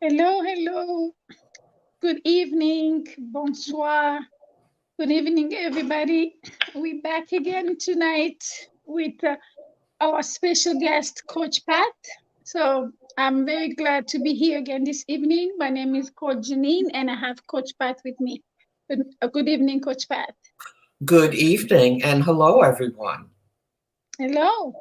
Hello, hello. Good evening. Bonsoir. Good evening, everybody. We're back again tonight with our special guest, Coach Pat. So I'm very glad to be here again this evening. My name is Coach Janine, and I have Coach Pat with me. Good evening, Coach Pat. Good evening and hello, everyone. Hello.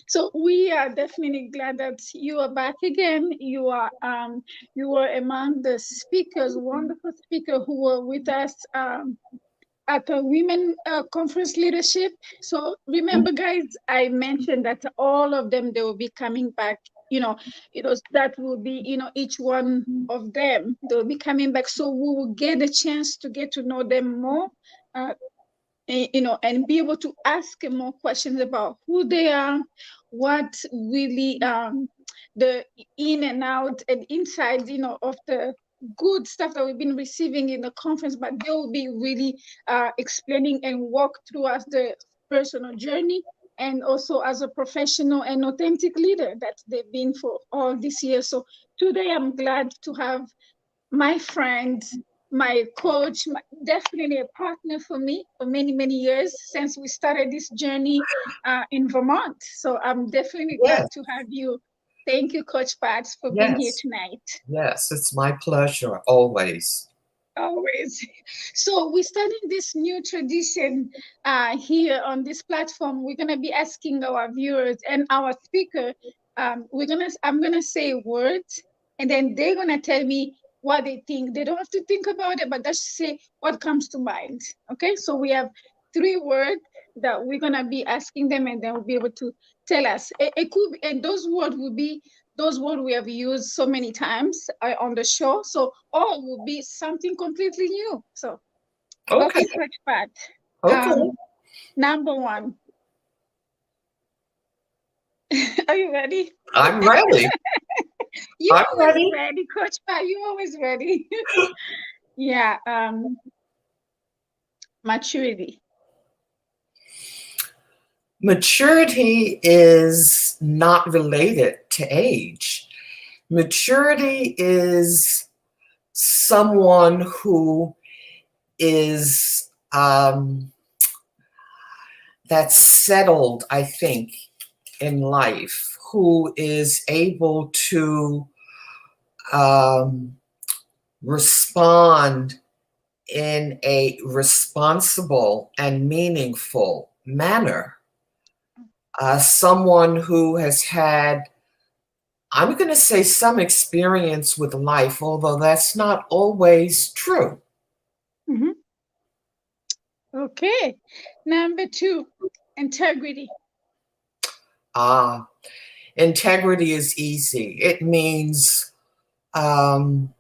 So we are definitely glad that you are back again. You were among the speakers, wonderful speaker who were with us at the Women Conference Leadership. So remember, guys, I mentioned that all of them they will be coming back. That will be each one of them they will be coming back. So we will get a chance to get to know them more. Uh, and be able to ask more questions about who they are, what really the in and out and inside, of the good stuff that we've been receiving in the conference, but they will be really explaining and walk through us the personal journey and also as a professional and authentic leader that they've been for all this year. So today I'm glad to have my friend, my coach, definitely a partner for me for many, many years since we started this journey in Vermont. So I'm definitely glad Yes, to have you. Thank you, Coach Pat, for being here yes, tonight. yes, it's my pleasure always. Always. So we're starting this new tradition here on this platform. We're gonna be asking our viewers and our speaker. I'm gonna say words, and then they're gonna tell me what they think. They don't have to think about it, but just say what comes to mind. Okay. So we have three words that we're gonna be asking them, and then we'll be able to tell us. It could, and those words will be those words we have used so many times on the show. So all will be something completely new. So Okay, okay, Coach Pat. okay, Um, number one. Are you ready? I'm ready. You I'm always ready. ready, Coach Pat. You always ready. Yeah. Maturity. Maturity is not related to age. Maturity is someone who is that's settled, I think, in life, who is able to um, respond in a responsible and meaningful manner. Someone who has had, I'm going to say, some experience with life, although that's not always true. Mhm. Okay. Number two. Integrity. Uh, Integrity is easy. It means um,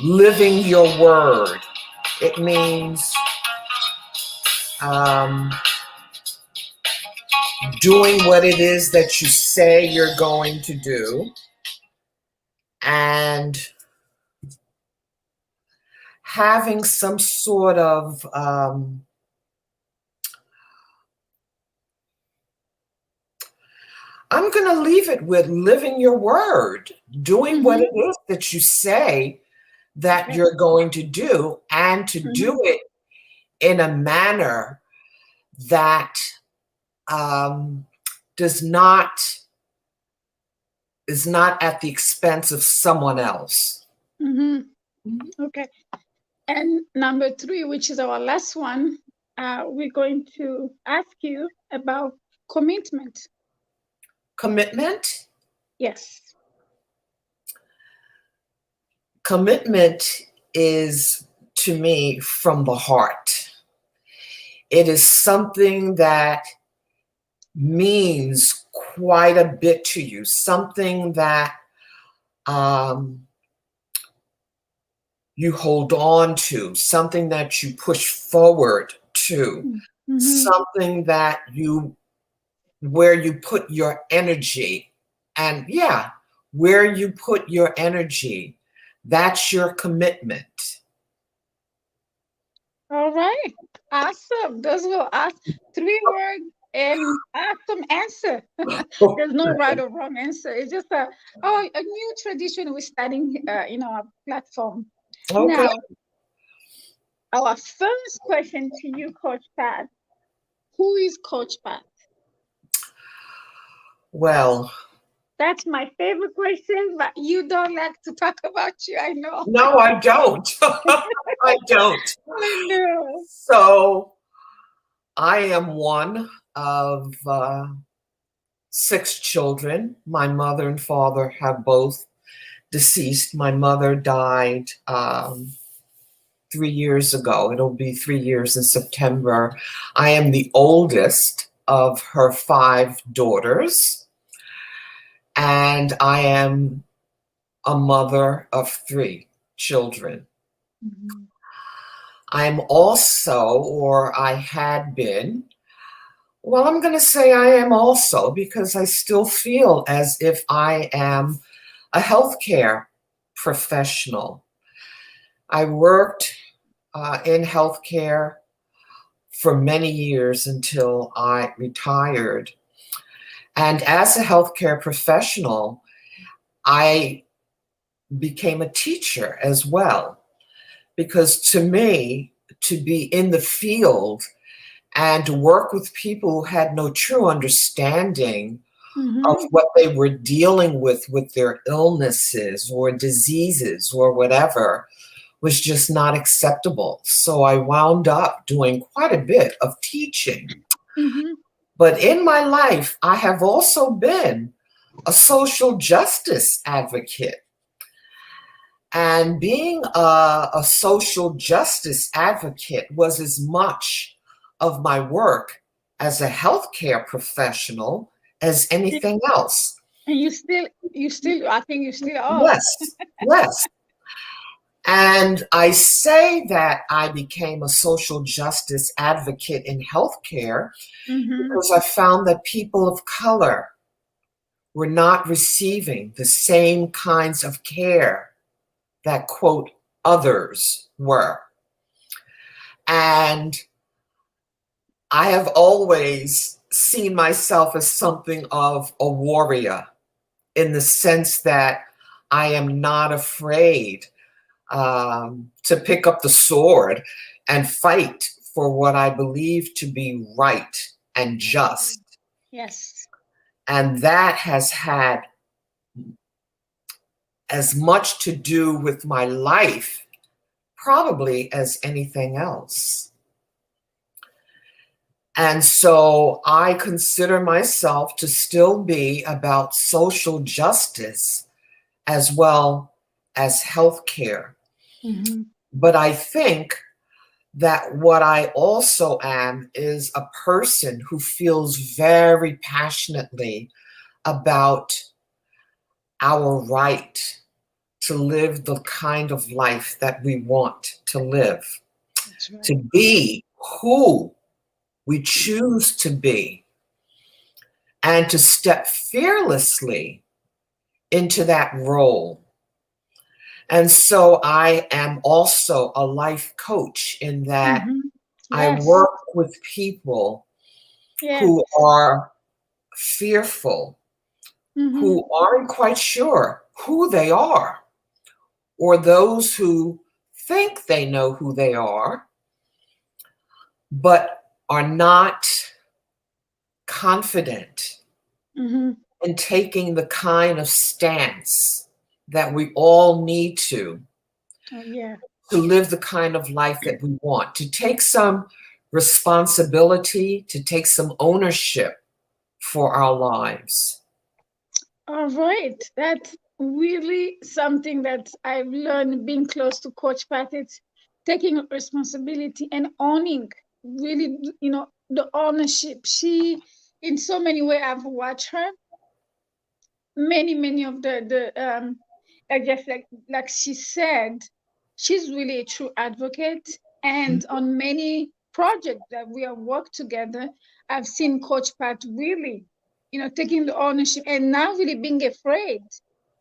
living your word. It means um, doing what it is that you say you're going to do, and having some sort of I'm going to leave it with living your word, doing what Mm-hmm. it is that you say that Okay. you're going to do, and to Mm-hmm. do it in a manner that um, does not is not at the expense of someone else. Mm-hmm. Okay. And number three, which is our last one, we're going to ask you about commitment. Commitment. Yes. Commitment is, to me, from the heart. It is something that means quite a bit to you, something that um, you hold on to, something that you push forward to, Mm-hmm. something that you, where you put your energy. And yeah, where you put your energy, that's your commitment. All right. Awesome. Those were three words and ask some answer. There's no right or wrong answer. It's just a new tradition we're starting in our platform. Okay. Now, our first question to you, Coach Pat. Who is Coach Pat? Well, That's my favorite question, but you don't like to talk about you, I know. no, I don't. I don't. I know. So I am one of 6 children. My mother and father have both deceased. My mother died 3 years ago. It'll be 3 years in September. I am the oldest of her 5 daughters, and I am a mother of 3 children. Mhm. I'm also, or I had been, well, I'm going to say I am also, because I still feel as if I am a healthcare professional. I worked in healthcare for many years until I retired. And as a healthcare professional, I became a teacher as well. Because to me, to be in the field and to work with people who had no true understanding of Mhm. what they were dealing with their illnesses or diseases or whatever was just not acceptable. So I wound up doing quite a bit of teaching. Mhm. But in my life, I have also been a social justice advocate. And being a social justice advocate was as much of my work as a healthcare professional as anything else. And I think you still are. Yes, yes. And I say that I became a social justice advocate in healthcare Mhm. because I found that people of color were not receiving the same kinds of care that, quote, others were. And I have always seen myself as something of a warrior in the sense that I am not afraid to pick up the sword and fight for what I believe to be right and just. Yes. And that has had as much to do with my life, probably, as anything else. And so I consider myself to still be about social justice as well as healthcare. Mhm. But I think that what I also am is a person who feels very passionately about our right to live the kind of life that we want to live, That's to right. be who we choose to be, and to step fearlessly into that role. And so I am also a life coach in that Mhm. I Yes. work with people Yes. who are fearful, Mhm. who aren't quite sure who they are, or those who think they know who they are, but are not confident Mhm. in taking the kind of stance that we all need Oh yeah. to live the kind of life that we want, to take some responsibility, to take some ownership for our lives. All right. That's really something that I've learned being close to Coach Pat. It's taking responsibility and owning, really, the ownership. She, in so many ways, I've watched her. Many of the I guess like she said, she's really a true advocate. And on many projects that we have worked together, I've seen Coach Pat really, taking the ownership and not really being afraid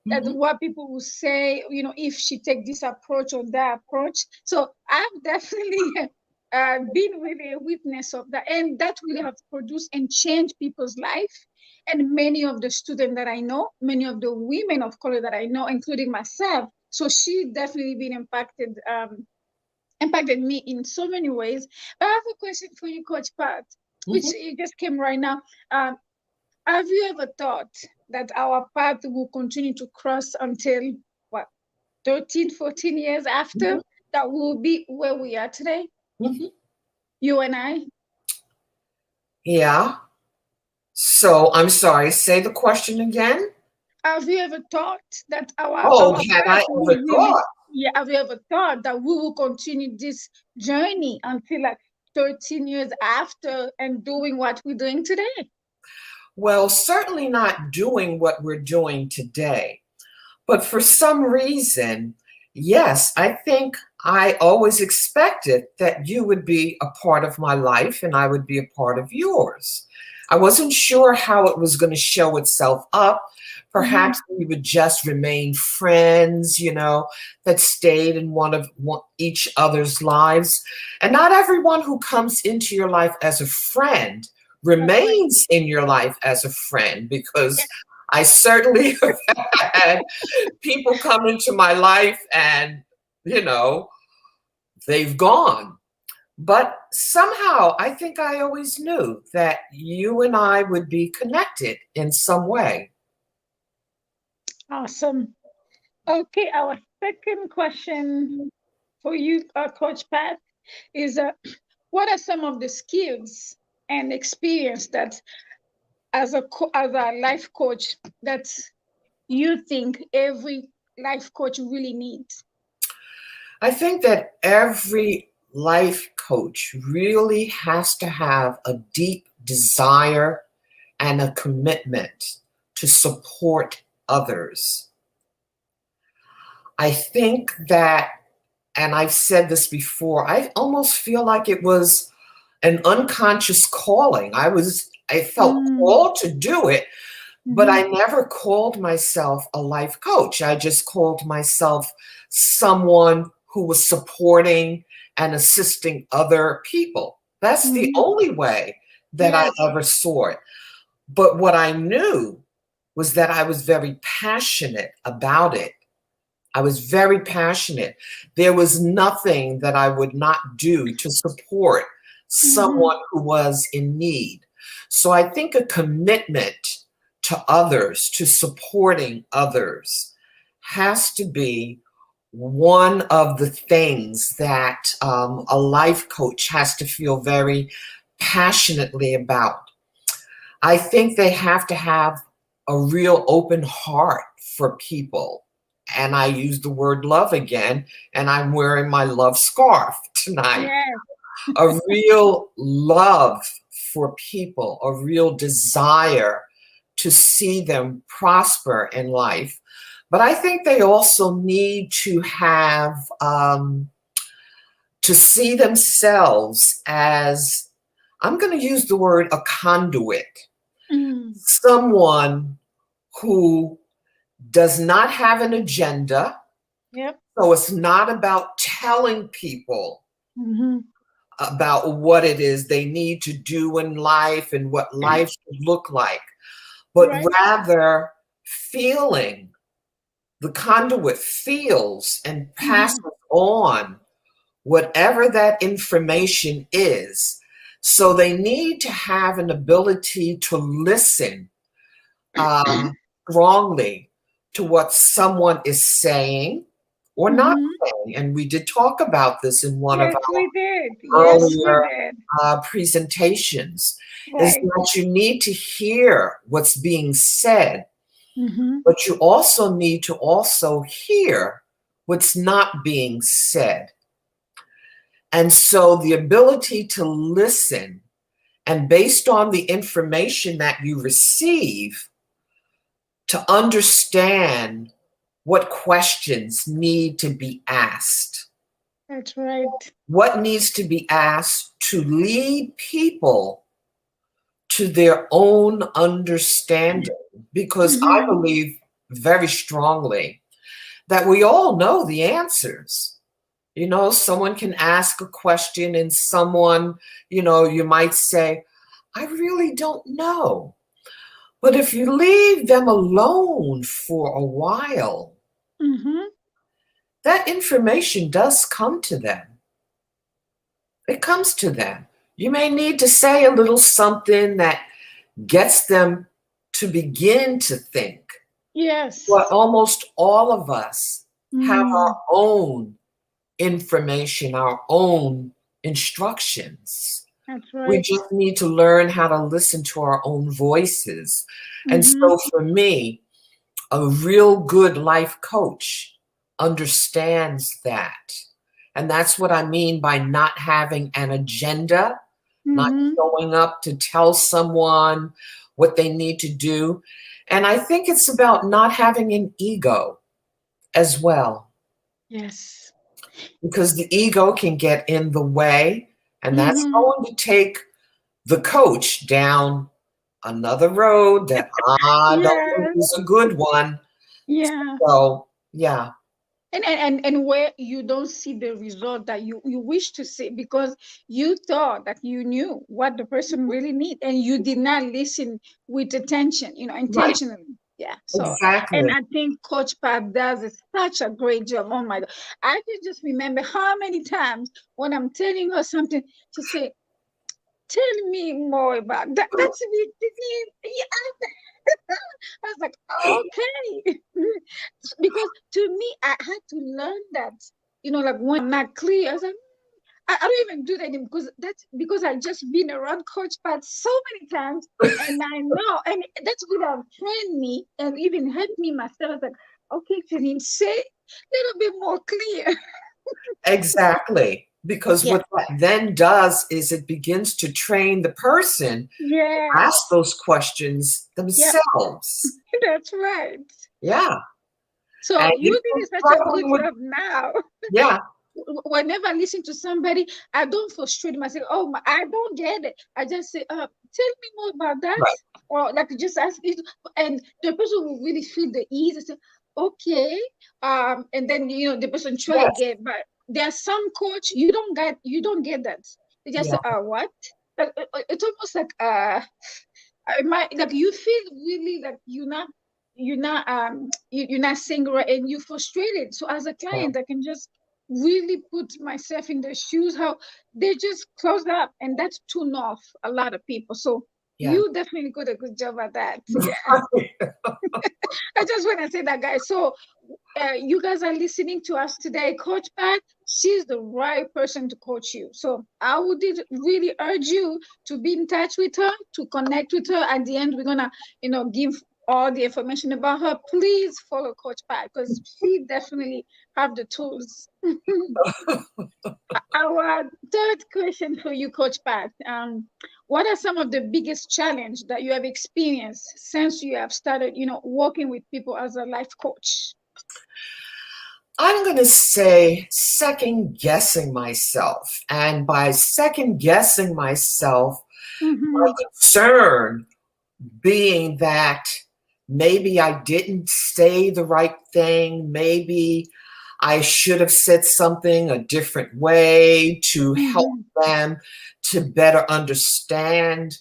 that Mhm. what people will say, if she take this approach or that approach. So I've definitely been really a witness of that, and that really have produced and changed people's life. And many of the students that I know, many of the women of color that I know, including myself. So she definitely been impacted me in so many ways. But I have a question for you, Coach Pat, which Mhm. it just came right now. Have you ever thought that our path will continue to cross until what, 13, 14 years after Mhm. that will be where we are today? Mhm. You and I? Yeah. So I'm sorry, say the question again. Have you ever thought that Oh, our had I path will ever really, thought? yeah, have you ever thought that we will continue this journey until like 13 years after and doing what we're doing today? Well, certainly not doing what we're doing today. But for some reason, yes, I think I always expected that you would be a part of my life and I would be a part of yours. I wasn't sure how it was going to show itself up. Mhm. Perhaps we would just remain friends, that stayed in each other's lives. And not everyone who comes into your life as a friend That's right. remains in your life as a friend, Yeah. because I certainly have had people come into my life and, you know, they've gone. But somehow I think I always knew that you and I would be connected in some way. Awesome. Okay, our second question for you, Coach Pat, is what are some of the skills and experience that as a life coach that you think every life coach really needs? I think that every life coach really has to have a deep desire and a commitment to support others. I think that, and I've said this before, I almost feel like it was an unconscious calling. I felt Mm, called to do it, but I mhm, never called myself a life coach. I just called myself someone who was supporting and assisting other people. That's the mhm. only way that I Yes. ever saw it. But what I knew was that I was very passionate about it. I was very passionate. There was nothing that I would not do to support Mhm, someone who was in need. So I think a commitment to others, to supporting others, has to be one of the things that a life coach has to feel very passionately about. I think they have to have a real open heart for people. And I use the word love again, and I'm wearing my love scarf tonight. yes. A real love for people, a real desire to see them prosper in life. But I think they also need to have, to see themselves as, I'm going to use the word a conduit, Mm, someone who does not have an agenda. yep. So it's not about telling people Mhm. about what it is they need to do in life and what life should look like, but Right. rather feeling, the conduit feels and passes Mhm. on whatever that information is. So they need to have an ability to listen strongly to what someone is saying or not Mhm. saying. And we did talk about this in one of Yes, our we did. Yes, we earlier did. presentations, is Right. that you need to hear what's being said, Mhm. but you also need to also hear what's not being said. And so the ability to listen, and based on the information that you receive, to understand what questions need to be asked, That's right. what needs to be asked to lead people to their own understanding. Because I Mhm. believe very strongly that we all know the answers. You know, someone can ask a question and someone, you know, you might say, I really don't know. But if you leave them alone for a while, Mm-hmm. that information does come to them. It comes to them. You may need to say a little something that gets them to begin to think. But Yes. almost all of us have Mm, our own information, our own instructions. that's We right. just need to learn how to listen to our own voices. And Mm-hmm. so for me, a real good life coach understands that. And that's what I mean by not having an agenda, not Mm-hmm. showing up to tell someone what they need to do. And I think it's about not having an ego as well, Yes. because the ego can get in the way, and that's Mm-hmm. going to take the coach down another road that I don't think Yes. is a good one. Yeah. So, yeah, And where you don't see the result that you wish to see because you thought that you knew what the person really need and you did not listen with attention, right, intentionally. Yeah. So, and exactly. I think Coach Pat does such a great job. Oh my God. I can just remember how many times when I'm telling her something, she say, tell me more about that. That's me. Yeah. I was like, okay. Because to me, I had to learn that, like when I'm not clear, I was like, I don't even do that anymore because that's because I just been around Coach Pat so many times and I know, and that's would have trained me and even helped me myself. I was like, okay, Janine, say a little bit more clear. Exactly. Because Yeah. what that then does is it begins to train the person to ask Yes. those questions Yep. themselves. That's right. Yeah. So And you if did you're such a good struggling with, job now. yeah, Whenever I listen to somebody, I don't frustrate myself. Oh, I don't get it. I just say, tell me more about that, right. or like just ask it, and the person will really feel the ease and say, okay, and then the person try Yes. again. But there's some coach you don't get that. They just Yeah. say, what? It's almost like I might like you feel really like you're not saying right and you're frustrated. So as a Yeah. client, I can just really put myself in their shoes, how they just close up and that's tune off a lot of people. So Yeah. you definitely did a good job at that. Yeah. I just want to say that, guys. So you guys are listening to us today. Coach Pat, she's the right person to coach you. So I would really urge you to be in touch with her, to connect with her. At the end, we're gonna, give all the information about her. Please follow Coach Pat because she definitely have the tools. Our third question for you, Coach Pat. What are some of the biggest challenge that you have experienced since you have started, working with people as a life coach? I'm going to say second guessing myself. And by second guessing myself, my Mm-hmm. concern being that maybe I didn't say the right thing, maybe I should have said something a different way to help Mm-hmm. them to better understand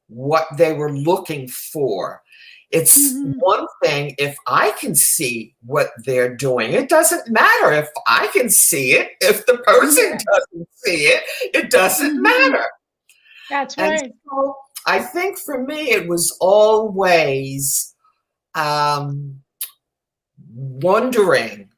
what they were looking for. It's Mm-hmm. one thing if I can see what they're doing. It doesn't matter if I can see it. If the person Yeah. doesn't see it, it doesn't Mm-hmm. matter. That's And right. so I think for me, it was always um, wondering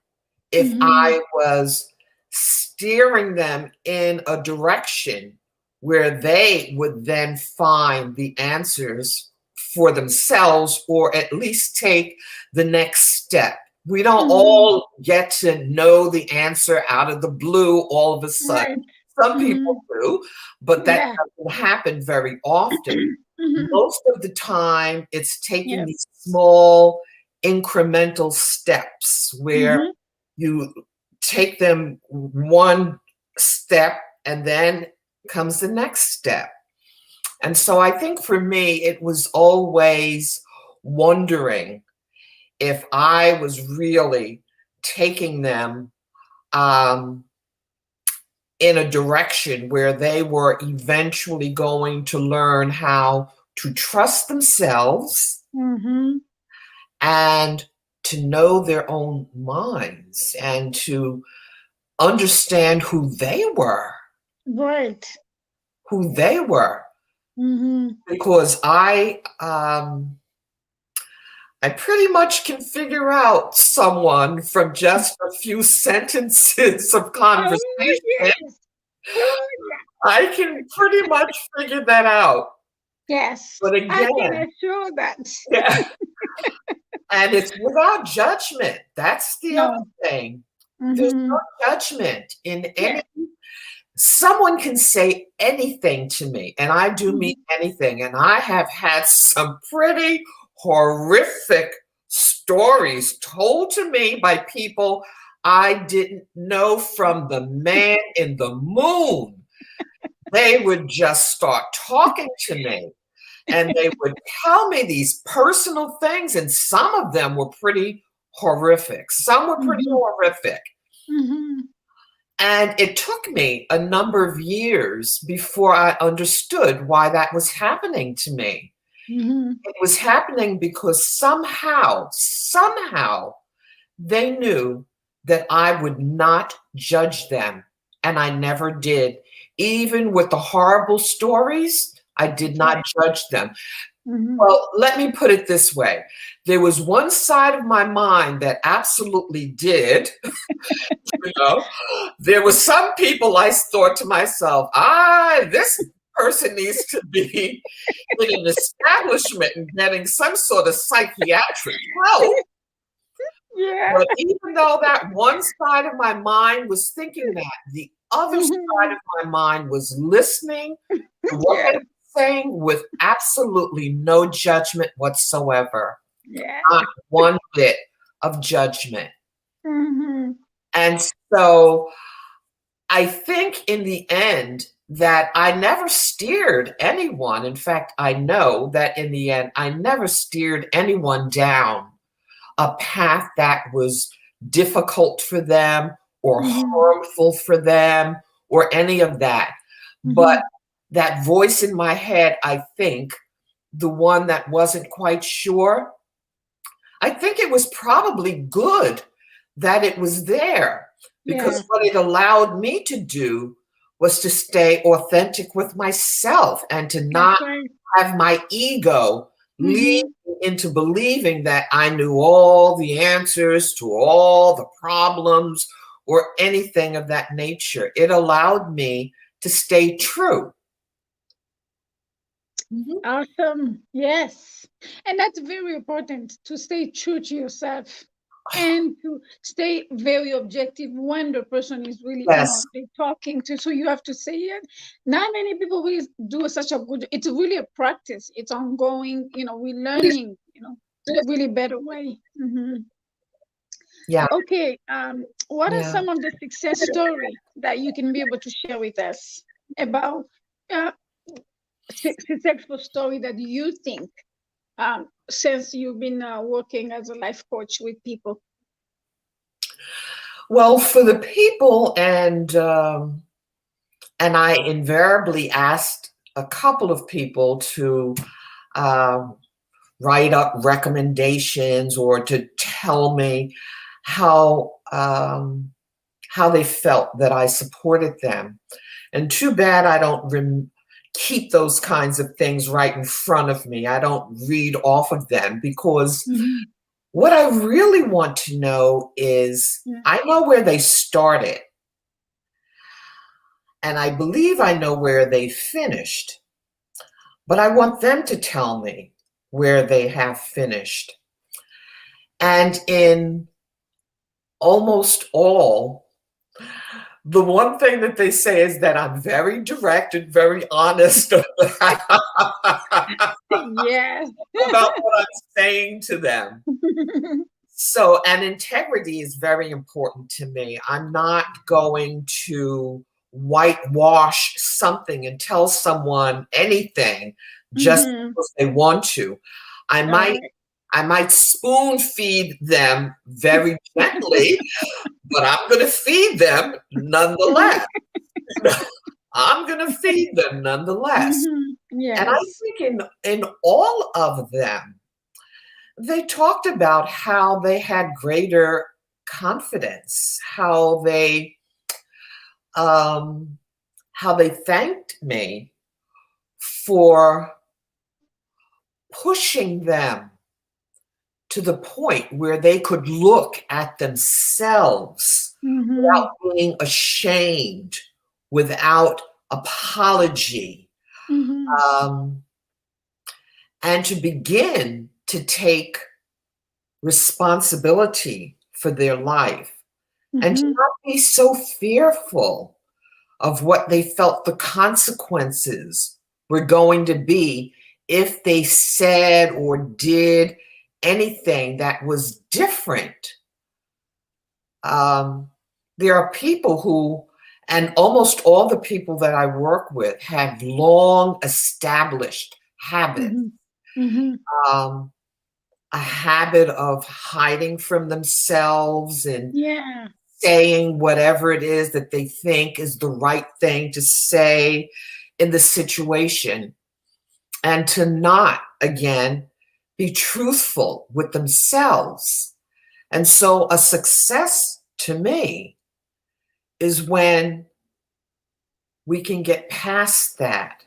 if Mm-hmm. I was steering them in a direction where they would then find the answers for themselves or at least take the next step. We don't Mm-hmm. all get to know the answer out of the blue all of a sudden. Right. Some Mm-hmm. people do, but that Yeah. doesn't happen very often. Mm-hmm. Most of the time, it's taking Yes. these small incremental steps where Mm-hmm. you take them one step and then comes the next step. And so I think for me, it was always wondering if I was really taking them um, in a direction where they were eventually going to learn how to trust themselves and to know their own minds and to understand who they were. Right. Who they were. Because I pretty much can figure out someone from just a few sentences of conversation. Oh, yes. Oh, I can pretty much figure that out. Yes. But again, I can assure that. Yeah. And it's without judgment. That's the other thing. There's no judgment in any. Someone can say anything to me, and I do mean anything. And I have had some pretty horrific stories told to me by people I didn't know from the man in the moon. They would just start talking to me, and they would tell me these personal things, and some of them were pretty horrific. Some were pretty horrific. And it took me a number of years before I understood why that was happening to me. It was happening because somehow they knew that I would not judge them. And I never did. Even with the horrible stories, I did not judge them. Well, let me put it this way. There was one side of my mind that absolutely did. You know, there were some people I thought to myself, this person needs to be in an establishment and getting some sort of psychiatric help. Yeah. But even though that one side of my mind was thinking that, the other side of my mind was listening to what they were saying with absolutely no judgment whatsoever. Not one bit of judgment. And so I think in the end that I never steered anyone. In fact, I know that in the end, I never steered anyone down a path that was difficult for them or harmful for them or any of that. But that voice in my head, I think, the one that wasn't quite sure, I think it was probably good that it was there, because what it allowed me to do was to stay authentic with myself and to not have my ego lead me into believing that I knew all the answers to all the problems or anything of that nature. It allowed me to stay true. Awesome. Yes. And that's very important, to stay true to yourself and to stay very objective when the person is really talking to. So you have to say it. Not many people will do such a good. It's really a practice. It's ongoing. We're learning. A really better way. Yeah. Okay. What are some of the success stories that you can be able to share with us about successful story that you think, since you've been working as a life coach with people? Well, for the people, and I invariably asked a couple of people to write up recommendations or to tell me how they felt that I supported them. And too bad I don't keep those kinds of things right in front of me. I don't read off of them, because what I really want to know is, I know where they started, and I believe I know where they finished, but I want them to tell me where they have finished. And in almost all, the one thing that they say is that I'm very direct and very honest about what I'm saying to them. So, and integrity is very important to me. I'm not going to whitewash something and tell someone anything just because they want to. I might spoon feed them very gently, but I'm going to feed them nonetheless. I'm going to feed them nonetheless. And I Yes. think in all of them, they talked about how they had greater confidence, um, how they thanked me for pushing them to the point where they could look at themselves without being ashamed, without apology, um, and to begin to take responsibility for their life and to not be so fearful of what they felt the consequences were going to be if they said or did anything that was different. There are people who, and almost all the people that I work with, have long established habits. A habit of hiding from themselves and saying whatever it is that they think is the right thing to say in the situation, and to not, again, be truthful with themselves. And so a success to me is when we can get past that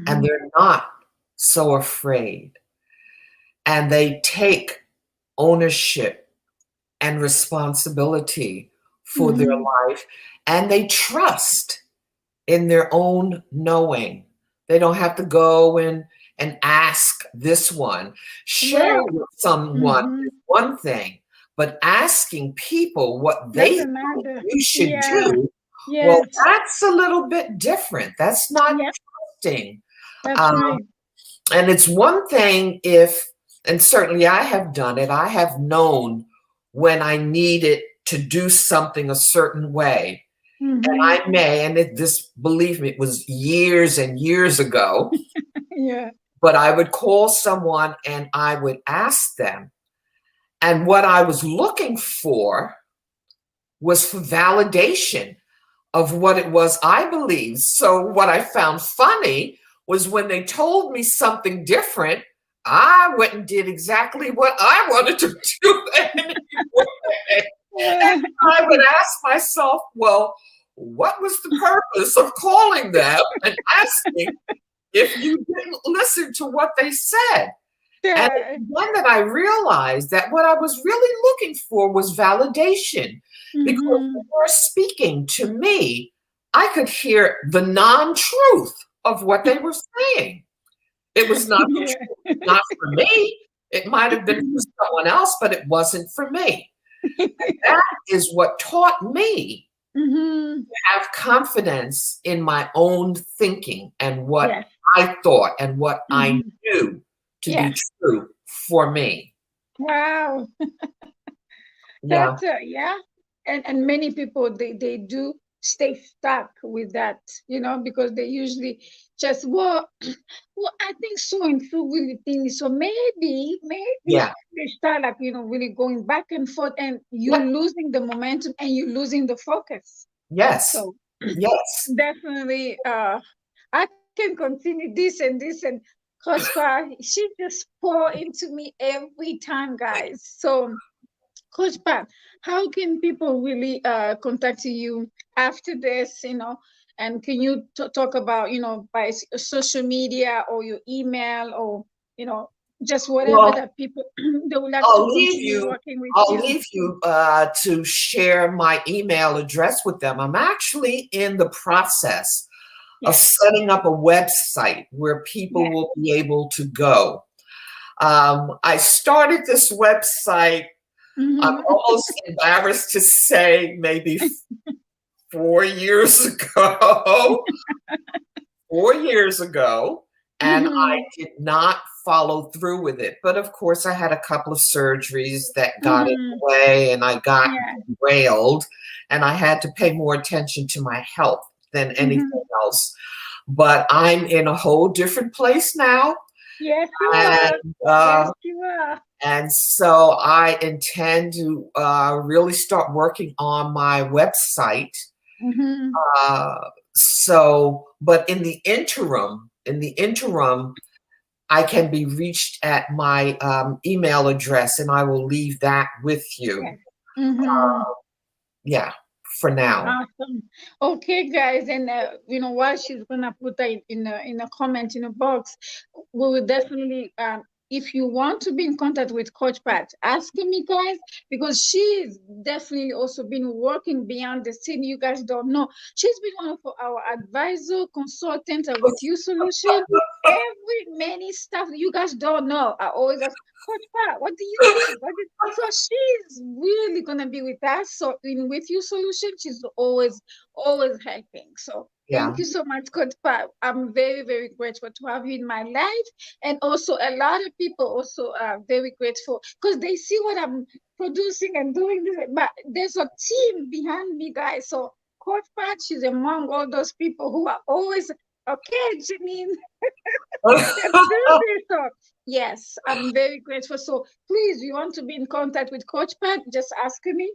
and they're not so afraid and they take ownership and responsibility for their life, and they trust in their own knowing. They don't have to go and ask this one. Share with someone is one thing, but asking people what they think you should do, well, that's a little bit different. That's not trusting. That's right. And it's one thing if, and certainly I have done it, I have known when I needed to do something a certain way. And I may, and this, believe me, it was years and years ago. But I would call someone and I would ask them. And what I was looking for was for validation of what it was I believed. So what I found funny was when they told me something different, I went and did exactly what I wanted to do anyway. And I would ask myself, well, what was the purpose of calling them and asking if you didn't listen to what they said? And then that I realized that what I was really looking for was validation, because when they were speaking to me, I could hear the non-truth of what they were saying. It was not the truth, not for me. It might have been for someone else, but it wasn't for me. That is what taught me to have confidence in my own thinking and what I thought and what I knew to be true for me. Wow. Yeah. And many people, they do stay stuck with that, because they usually just, well, I think so and so really think so, maybe they start like, really going back and forth, and you're losing the momentum and you're losing the focus. So definitely I can continue this and this, and Coach Pa, she just pour into me every time, guys. So Coach Pat, how can people really contact you after this, and can you talk about, by social media or your email, or, just whatever that people, they would like to continue working with you? I'll leave you to share my email address with them. I'm actually in the process of setting up a website where people will be able to go. I started this website, I'm almost embarrassed to say, maybe 4 years ago. 4 years ago, and I did not follow through with it. But of course, I had a couple of surgeries that got in the way, and I got derailed, and I had to pay more attention to my health than anything else. But I'm in a whole different place now. Yes, you are. Yes, you are. And so I intend to really start working on my website So, but in the interim, I can be reached at my email address, and I will leave that with you. Yes. Mm-hmm. Yeah, for now. Awesome. Okay, guys, and while she's gonna put that in a comment in a box, we will definitely if you want to be in contact with Coach Pat, ask me, guys, because she's definitely also been working beyond the scene. You guys don't know. She's been one of our advisor, consultant with You Solution. Many stuff you guys don't know. I always ask, Coach Pat, what do you think? So she's really gonna be with us. So in With You Solution, she's always helping. So Yeah. thank you so much, Coach Pat. I'm very, very grateful to have you in my life. And also a lot of people also are very grateful because they see what I'm producing and doing this. But there's a team behind me, guys. So Coach Pat, she's among all those people who are always okay, Janine. So yes, I'm very grateful. So please, you want to be in contact with Coach Pat, just ask me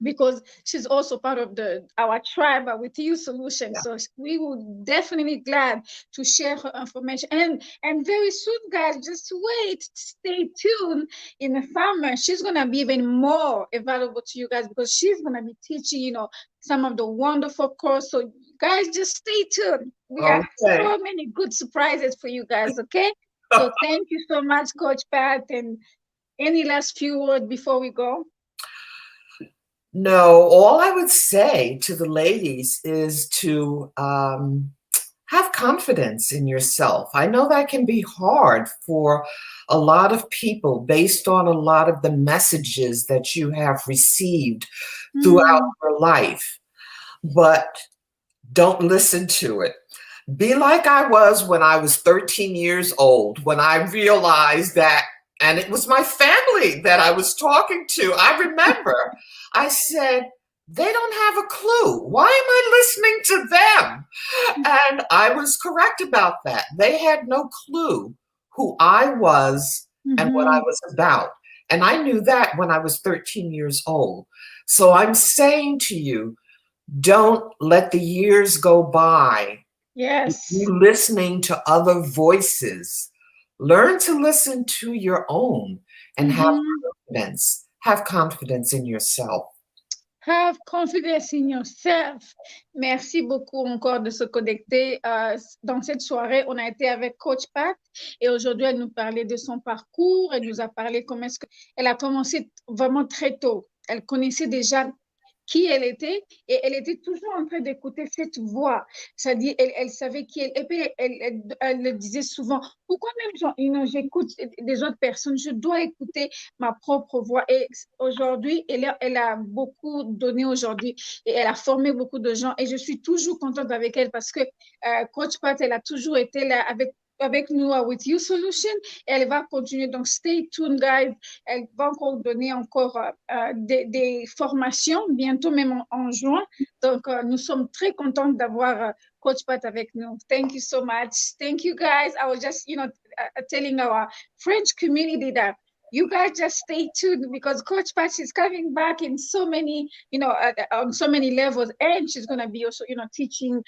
because she's also part of our tribe with You Solution. Yeah. So we will definitely glad to share her information. And very soon, guys, just wait, stay tuned. In the summer, she's gonna be even more available to you guys because she's gonna be teaching, some of the wonderful course. So guys, just stay tuned. We have so many good surprises for you guys, okay? So thank you so much, Coach Pat. And any last few words before we go? No, all I would say to the ladies is to have confidence in yourself. I know that can be hard for a lot of people based on a lot of the messages that you have received throughout your life, but don't listen to it. Be like I was when I was 13 years old, when I realized that, and it was my family that I was talking to. I remember I said, they don't have a clue. Why am I listening to them? And I was correct about that. They had no clue who I was and what I was about. And I knew that when I was 13 years old. So I'm saying to you, don't let the years go by. Yes. You listening to other voices. Learn to listen to your own and have confidence. Have confidence in yourself. Have confidence in yourself. Merci beaucoup encore de se connecter. Dans cette soirée, on a été avec Coach Pat et aujourd'hui, elle nous parlait de son parcours. Elle nous a parlé comment est-ce qu'elle a commencé vraiment très tôt. Elle connaissait déjà qui elle était et elle était toujours en train d'écouter cette voix. C'est-à-dire, elle savait qui elle. Et puis, elle le disait souvent, pourquoi même j'écoute des autres personnes, je dois écouter ma propre voix. Et aujourd'hui, elle a beaucoup donné aujourd'hui et elle a formé beaucoup de gens et je suis toujours contente avec elle parce que Coach Pat, elle a toujours été là avec nous with You Solution. Elle va continuer. Donc, stay tuned, guys. Elle va encore donner encore des formations, bientôt même en juin. Donc, nous sommes très contents d'avoir Coach Pat avec nous. Thank you so much. Thank you, guys. I was just, telling our French community that you guys just stay tuned because Coach Pat is coming back in so many, on so many levels, and she's gonna be also, teaching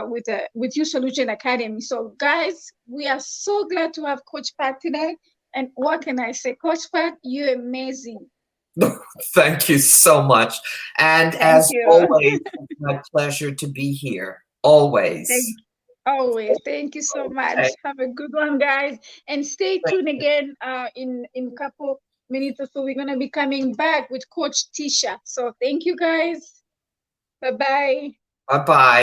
with You Solution Academy. So, guys, we are so glad to have Coach Pat today. And what can I say, Coach Pat? You're amazing. Thank you so much. And as always, it's my pleasure to be here. Always. Always. Thank you so much. Okay. Have a good one, guys. And stay tuned again in a couple minutes or so. We're going to be coming back with Coach Tisha. So thank you, guys. Bye-bye. Bye-bye.